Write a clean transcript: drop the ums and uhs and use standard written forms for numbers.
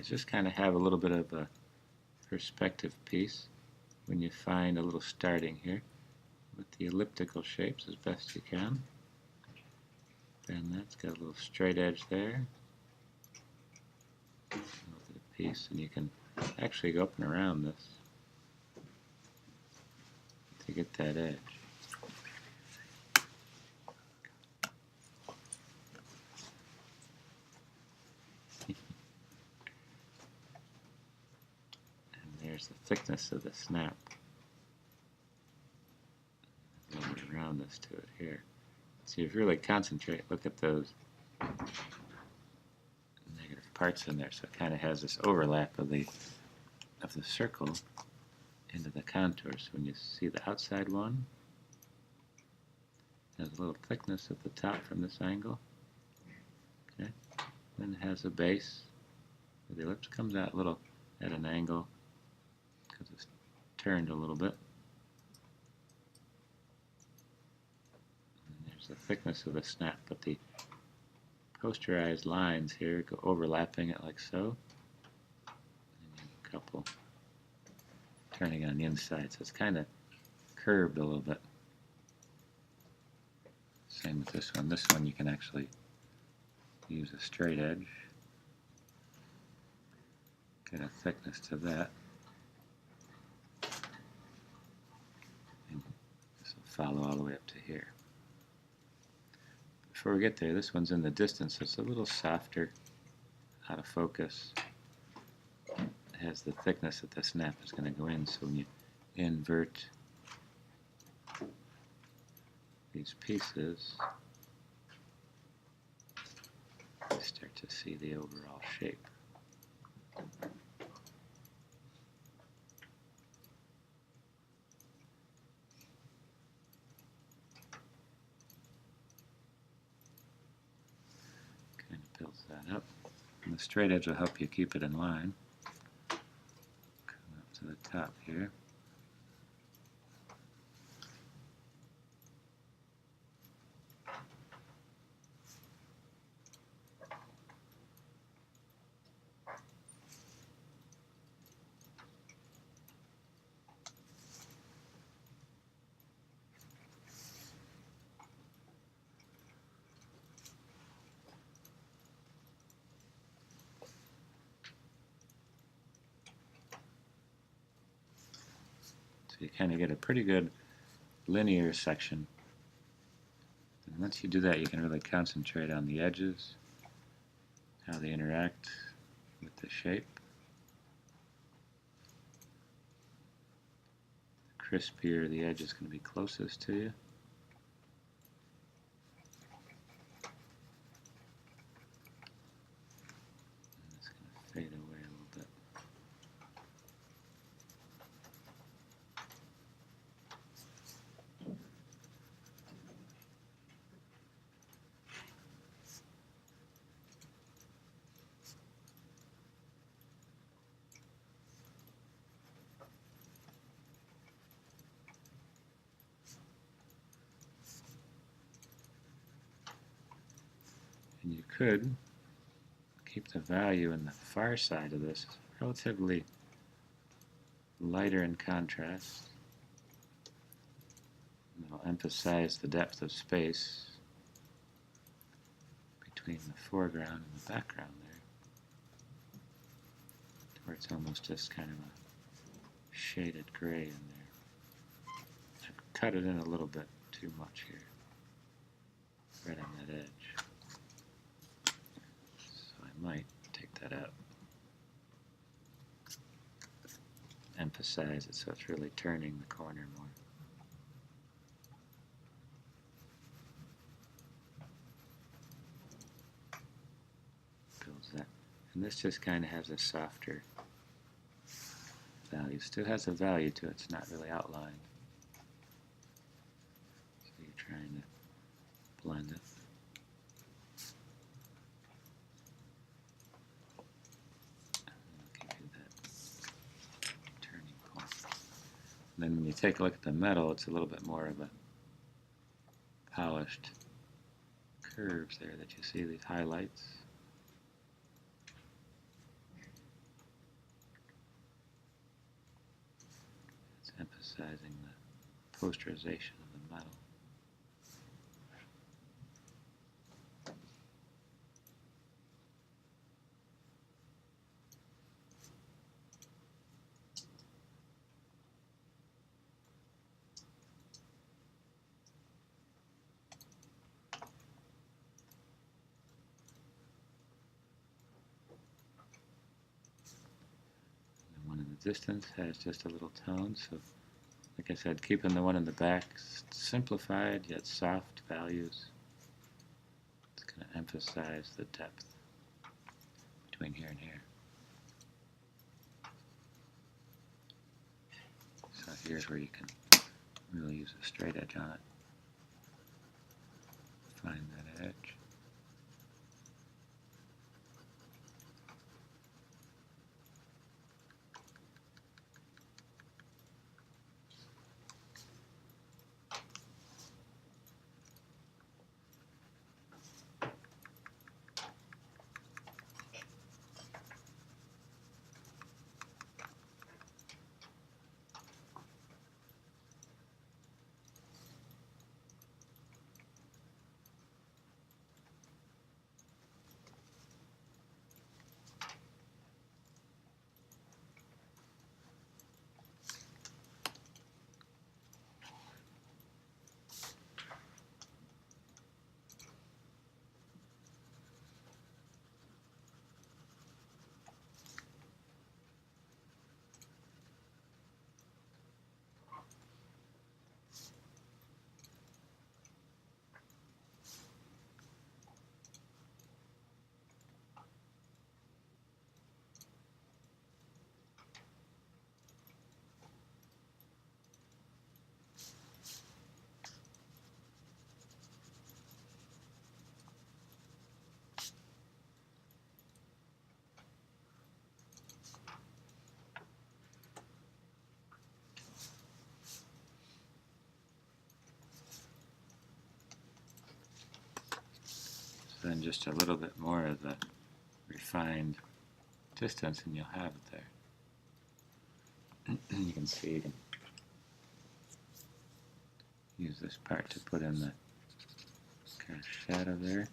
is just kind of have a little bit of a perspective piece when you find a little starting here with the elliptical shapes as best you can. And that's got a little straight edge there. A little bit of piece, and you can actually go up and around this to get that edge. And there's the thickness of the snap. A little bit of roundness to it here. So if you really concentrate, look at those negative parts in there. So it kind of has this overlap of the circle into the contour. So when you see the outside one, it has a little thickness at the top from this angle. Okay. Then it has a base where the ellipse comes out a little at an angle because it's turned a little bit. And there's the thickness of the snap, but the posterized lines here go overlapping it like so. And a couple turning on the inside, so it's kind of curved a little bit. Same with this one. This one you can actually use a straight edge. Get a thickness to that. And this will follow all the way up to here. Before we get there, this one's in the distance, so it's a little softer, out of focus. It has the thickness that the snap is going to go in, so when you invert these pieces, you start to see the overall shape. Kind of builds that up. And the straight edge will help you keep it in line. Come up to the top here. You kind of get a pretty good linear section. And once you do that, you can really concentrate on the edges, how they interact with the shape. The crispier the edge is going to be closest to you. And it's going to fade away a little bit. And you could keep the value in the far side of this relatively lighter in contrast. And it'll emphasize the depth of space between the foreground and the background there, where it's almost just kind of a shaded gray in there. I've cut it in a little bit too much here, right on that edge. Might take that out. Emphasize it so it's really turning the corner more. Builds that. And this just kind of has a softer value. Still has a value to it, it's not really outlined. So you're trying to blend it. And then when you take a look at the metal, it's a little bit more of a polished curves there that you see, these highlights. emphasizing the posterization of the metal. And the one in the distance has just a little tone, so like I said, keeping the one in the back simplified yet soft values. It's going to emphasize the depth between here and here. So here's where you can really use a straight edge on it. Find that edge. Then just a little bit more of the refined distance and you'll have it there. You can see, you can use this part to put in the kind of shadow there.